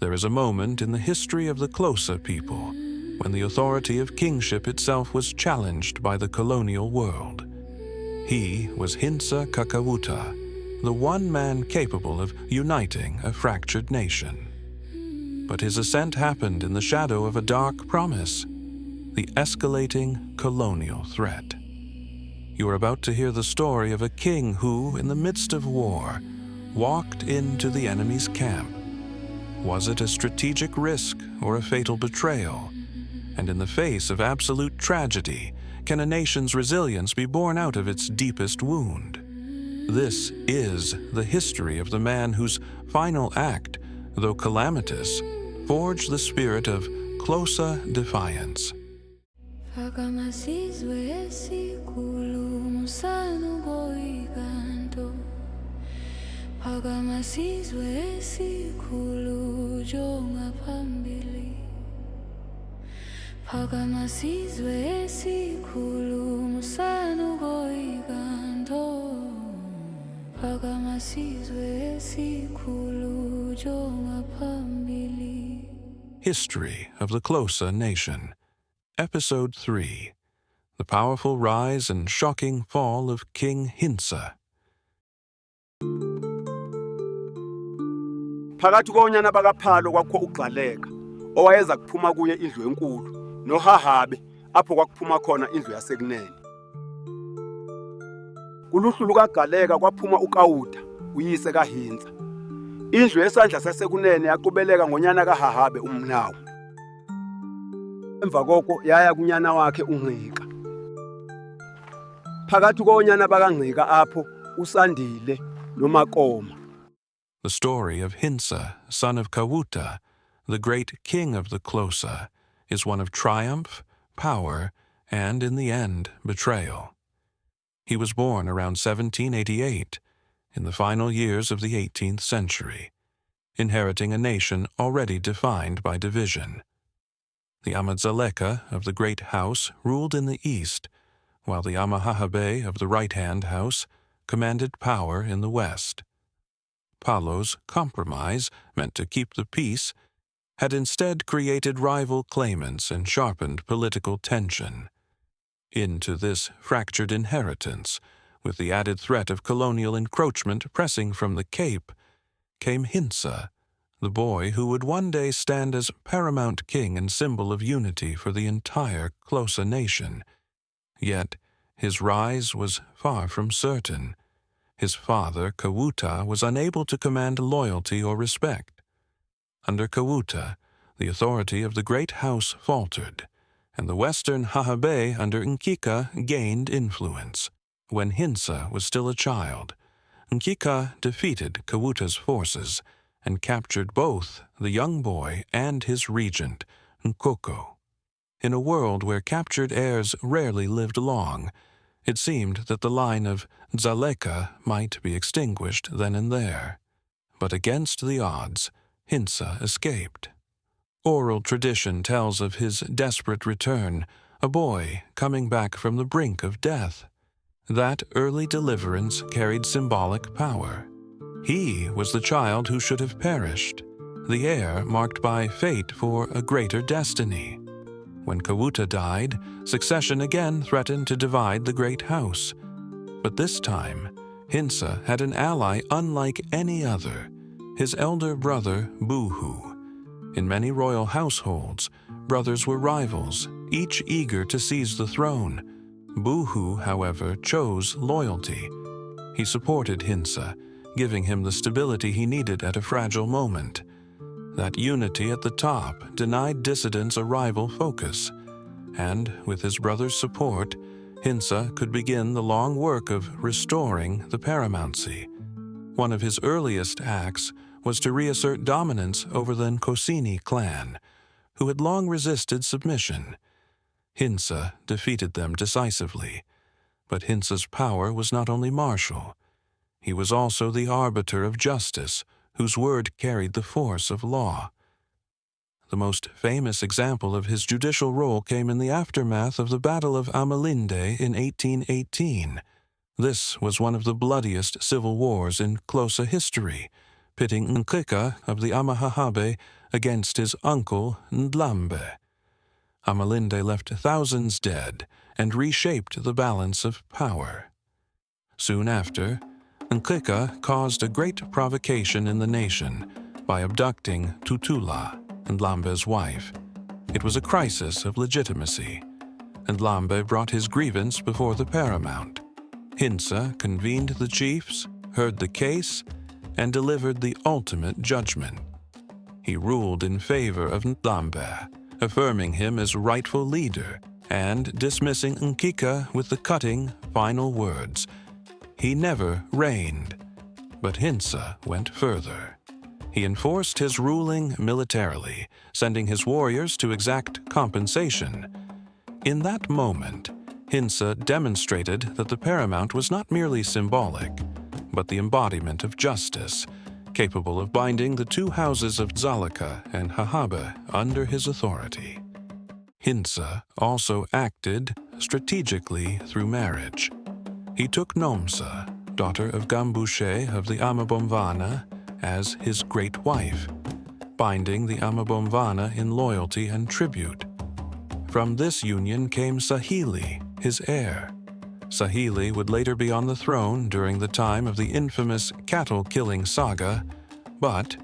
There is a moment in the history of the Xhosa people when the authority of kingship itself was challenged by the colonial world. He was Hintsa Khawuta, the one man capable of uniting a fractured nation. But his ascent happened in the shadow of a dark promise, the escalating colonial threat. You are about to hear the story of a king who, in the midst of war, walked into the enemy's camp. Was it a strategic risk or a fatal betrayal? And in the face of absolute tragedy, can a nation's resilience be born out of its deepest wound? This is the history of the man whose final act, though calamitous, forged the spirit of Xhosa defiance. History of the Xhosa Nation, Episode 3, The Powerful Rise and Shocking Fall of King Hintsa. Phakathi konyana bakaphalo kwakho uGcaleka owayeza kuphuma kuye indlu enkulu noHahabe apho kwakuphuma khona indlu yasekunene. Kuluhlu lukaGcaleka kwaphuma uKhawuta uyise kaHintsa. Indlu yesandla sasekunene yaqhubeleka ngonyana kaHahabe umnawo. Emva koko yaya kunyana wakhe uNgqika. Phakathi konyana bakaNgqika apho uSandile noMakoma. The story of Hintsa, son of Khawuta, the great king of the Xhosa, is one of triumph, power, and, in the end, betrayal. He was born around 1788, in the final years of the 18th century, inheriting a nation already defined by division. The amaGcaleka of the Great House ruled in the east, while the amaHahabe of the right-hand house commanded power in the west. Palo's compromise, meant to keep the peace, had instead created rival claimants and sharpened political tension. Into this fractured inheritance, with the added threat of colonial encroachment pressing from the Cape, came Hintsa, the boy who would one day stand as paramount king and symbol of unity for the entire Xhosa nation. Yet his rise was far from certain. His father, Khawuta, was unable to command loyalty or respect. Under Khawuta, the authority of the great house faltered, and the western Hahabe under Nkika gained influence. When Hintsa was still a child, Nkika defeated Khawuta's forces and captured both the young boy and his regent, Nkoko. In a world where captured heirs rarely lived long, it seemed that the line of Gcaleka might be extinguished then and there. But against the odds, Hintsa escaped. Oral tradition tells of his desperate return, a boy coming back from the brink of death. That early deliverance carried symbolic power. He was the child who should have perished, the heir marked by fate for a greater destiny. When Khawuta died, succession again threatened to divide the great house. But this time, Hintsa had an ally unlike any other, his elder brother Buhu. In many royal households, brothers were rivals, each eager to seize the throne. Buhu, however, chose loyalty. He supported Hintsa, giving him the stability he needed at a fragile moment. That unity at the top denied dissidents a rival focus, and with his brother's support, Hintsa could begin the long work of restoring the paramountcy. One of his earliest acts was to reassert dominance over the Nkosini clan, who had long resisted submission. Hintsa defeated them decisively, but Hintsa's power was not only martial. He was also the arbiter of justice, whose word carried the force of law. The most famous example of his judicial role came in the aftermath of the Battle of Amalinde in 1818. This was one of the bloodiest civil wars in Xhosa history, pitting Nkika of the amaHahabe against his uncle Ndlambe. Amalinde left thousands dead and reshaped the balance of power. Soon after, Nkika caused a great provocation in the nation by abducting Tutula, Ndlambe's wife. It was a crisis of legitimacy. Ndlambe brought his grievance before the paramount. Hintsa convened the chiefs, heard the case, and delivered the ultimate judgment. He ruled in favor of Ndlambe, affirming him as rightful leader and dismissing Nkika with the cutting final words. He never reigned, but Hintsa went further. He enforced his ruling militarily, sending his warriors to exact compensation. In that moment, Hintsa demonstrated that the paramount was not merely symbolic, but the embodiment of justice, capable of binding the two houses of Xhosa and Hahabe under his authority. Hintsa also acted strategically through marriage. He took Nomsa, daughter of Gambushe of the amaBomvana, as his great wife, binding the amaBomvana in loyalty and tribute. From this union came Sahili, his heir. Sahili would later be on the throne during the time of the infamous cattle-killing saga, but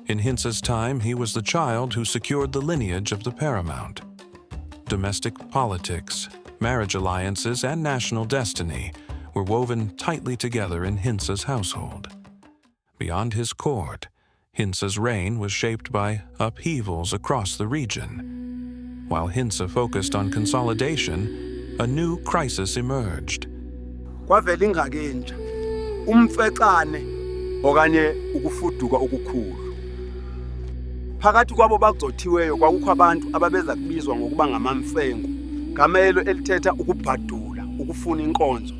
in Hintsa's time he was the child who secured the lineage of the paramount. Domestic politics, marriage alliances, and national destiny were woven tightly together in Hintsa's household. Beyond his court, Hintsa's reign was shaped by upheavals across the region. While Hintsa focused on consolidation, a new crisis emerged. Kwavela ingxaki entsha, umfecane okanye ukufuduka okukhulu. Phakathi kwabo bagcothiweyo kwakukho abantu ababeza kubizwa ngokuba ngamaMfengu, ngamelo elithetha ukubhadula, ukufuna inkonzo.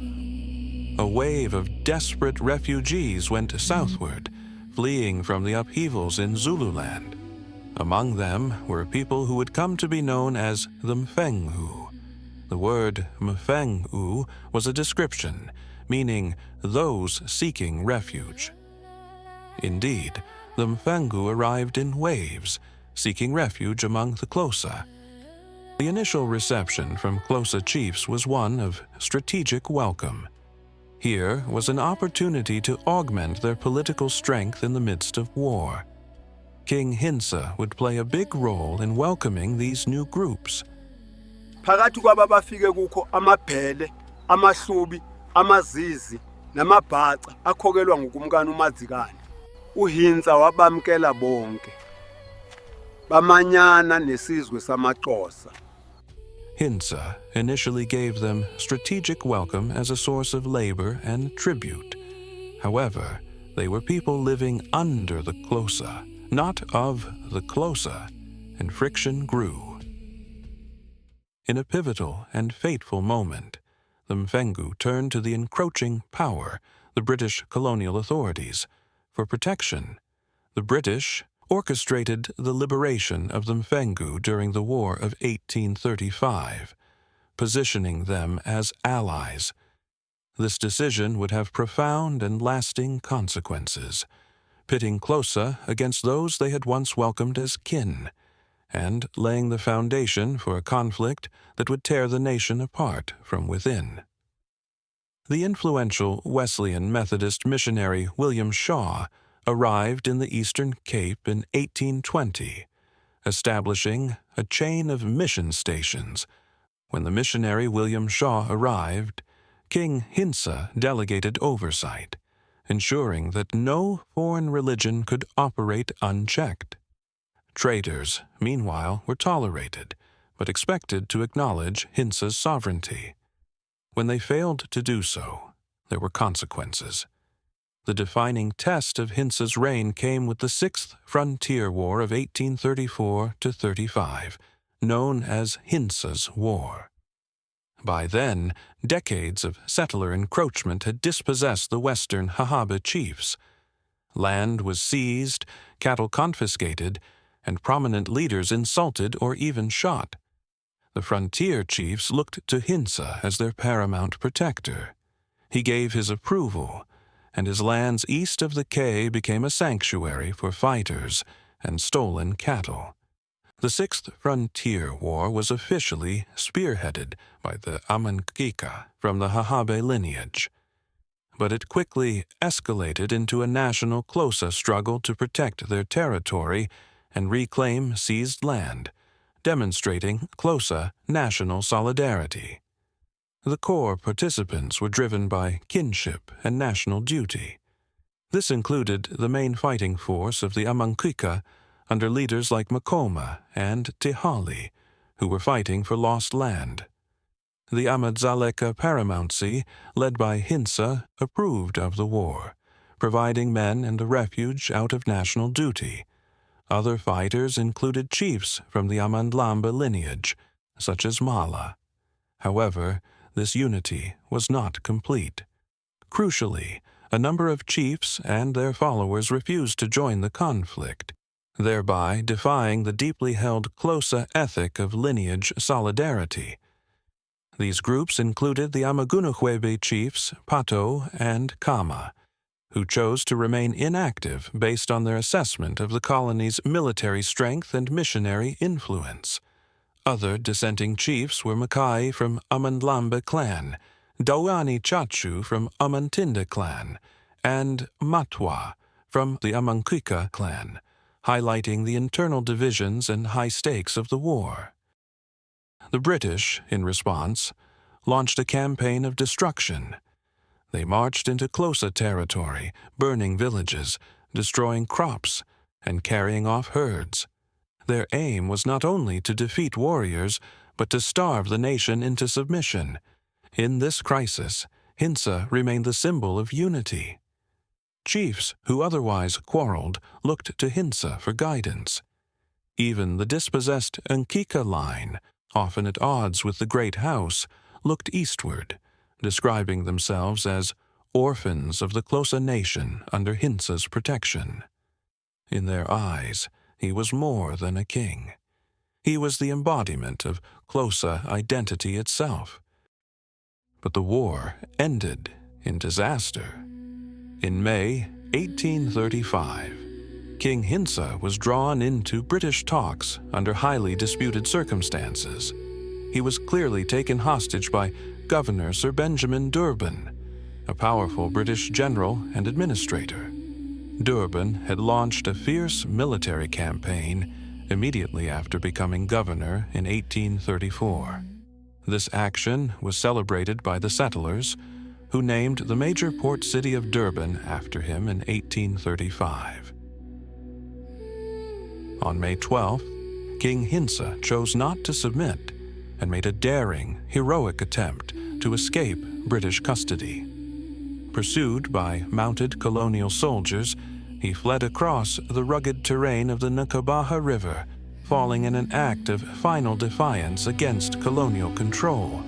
A wave of desperate refugees went southward, fleeing from the upheavals in Zululand. Among them were people who would come to be known as the Mfengu. The word Mfengu was a description, meaning those seeking refuge. Indeed, the Mfengu arrived in waves, seeking refuge among the Xhosa. The initial reception from Xhosa chiefs was one of strategic welcome. Here was an opportunity to augment their political strength in the midst of war. King Hintsa would play a big role in welcoming these new groups. Phakathi kwaba bafike kukho amabhele, amahlubi, amazizi, namabhaca akhokelwa ngukumkani uMadzikane. UHintsa wabamkela bonke. Bamanyana nesizwe samaXhosa. Hintsa initially gave them strategic welcome as a source of labor and tribute. However, they were people living under the Xhosa, not of the Xhosa, and friction grew. In a pivotal and fateful moment, the Mfengu turned to the encroaching power, the British colonial authorities, for protection. The British orchestrated the liberation of the Mfengu during the War of 1835, positioning them as allies. This decision would have profound and lasting consequences, pitting Xhosa against those they had once welcomed as kin, and laying the foundation for a conflict that would tear the nation apart from within. The influential Wesleyan Methodist missionary William Shaw arrived in the Eastern Cape in 1820, establishing a chain of mission stations. When the missionary William Shaw arrived, King Hintsa delegated oversight, ensuring that no foreign religion could operate unchecked. Traders, meanwhile, were tolerated, but expected to acknowledge Hintsa's sovereignty. When they failed to do so, there were consequences. The defining test of Hintsa's reign came with the Sixth Frontier War of 1834–35, known as Hintsa's War. By then, decades of settler encroachment had dispossessed the western Hahabe chiefs. Land was seized, cattle confiscated, and prominent leaders insulted or even shot. The frontier chiefs looked to Hintsa as their paramount protector. He gave his approval, and his lands east of the K became a sanctuary for fighters and stolen cattle. The Sixth Frontier War was officially spearheaded by the amaGcaleka from the Hahabe lineage, but it quickly escalated into a national Xhosa struggle to protect their territory and reclaim seized land, demonstrating Xhosa national solidarity. The core participants were driven by kinship and national duty. This included the main fighting force of the amaGcaleka under leaders like Makoma and Tihali, who were fighting for lost land. The amaGcaleka paramountcy, led by Hintsa, approved of the war, providing men and a refuge out of national duty. Other fighters included chiefs from the amaNdlamba lineage, such as Mala. However, this unity was not complete. Crucially, a number of chiefs and their followers refused to join the conflict, thereby defying the deeply held Xhosa ethic of lineage solidarity. These groups included the amaGcaleka chiefs Pato and Kama, who chose to remain inactive based on their assessment of the colony's military strength and missionary influence. Other dissenting chiefs were Makai from amaNdlamba clan, Dawani Chachu from amaNtinda clan, and Matwa from the amaGcaleka clan, highlighting the internal divisions and high stakes of the war. The British, in response, launched a campaign of destruction. They marched into Xhosa territory, burning villages, destroying crops, and carrying off herds. Their aim was not only to defeat warriors, but to starve the nation into submission. In this crisis, Hintsa remained the symbol of unity. Chiefs who otherwise quarreled looked to Hintsa for guidance. Even the dispossessed Nkika line, often at odds with the Great House, looked eastward, describing themselves as orphans of the Xhosa nation under Hintsa's protection. In their eyes, he was more than a king. He was the embodiment of Xhosa identity itself. But the war ended in disaster. In May 1835, King Hintsa was drawn into British talks under highly disputed circumstances. He was clearly taken hostage by Governor Sir Benjamin Durban, a powerful British general and administrator. Durban had launched a fierce military campaign immediately after becoming governor in 1834. This action was celebrated by the settlers, who named the major port city of Durban after him in 1835. On May 12th, King Hintsa chose not to submit and made a daring, heroic attempt to escape British custody. Pursued by mounted colonial soldiers, he fled across the rugged terrain of the Nkabaha River, falling in an act of final defiance against colonial control.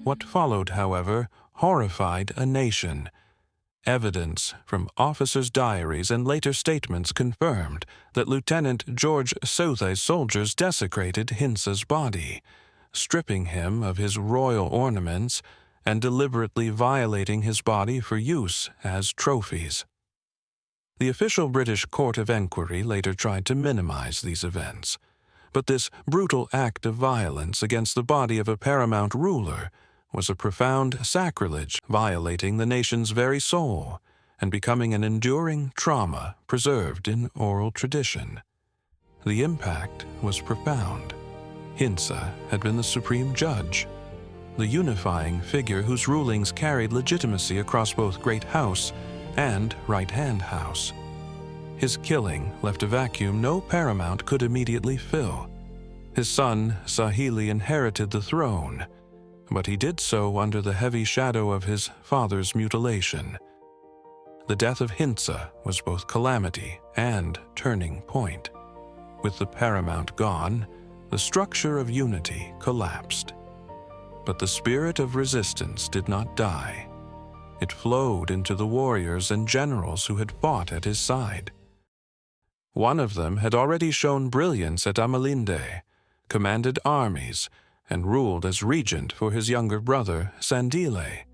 What followed, however, horrified a nation. Evidence from officers' diaries and later statements confirmed that Lieutenant George Sothe's soldiers desecrated Hintsa's body, stripping him of his royal ornaments and deliberately violating his body for use as trophies. The official British Court of Enquiry later tried to minimize these events, but this brutal act of violence against the body of a paramount ruler was a profound sacrilege, violating the nation's very soul and becoming an enduring trauma preserved in oral tradition. The impact was profound. Hintsa had been the supreme judge, the unifying figure whose rulings carried legitimacy across both Great House and Right-Hand House. His killing left a vacuum no paramount could immediately fill. His son, Sahili, inherited the throne, but he did so under the heavy shadow of his father's mutilation. The death of Hintsa was both calamity and turning point. With the paramount gone, the structure of unity collapsed. But the spirit of resistance did not die. It flowed into the warriors and generals who had fought at his side. One of them had already shown brilliance at Amalinde, commanded armies, and ruled as regent for his younger brother, Sandile.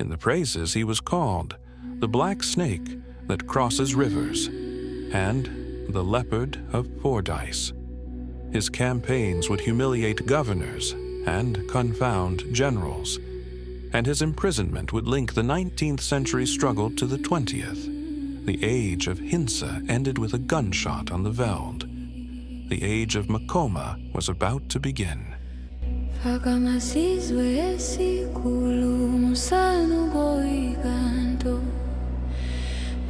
In the praises he was called the black snake that crosses rivers and the leopard of Fordyce. His campaigns would humiliate governors and confound generals, and his imprisonment would link the 19th century struggle to the 20th. The age of Hintsa ended with a gunshot on the veld. The age of Makoma was about to begin.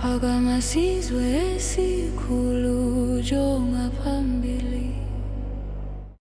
Pakamasizwe esikhulu jonga phambili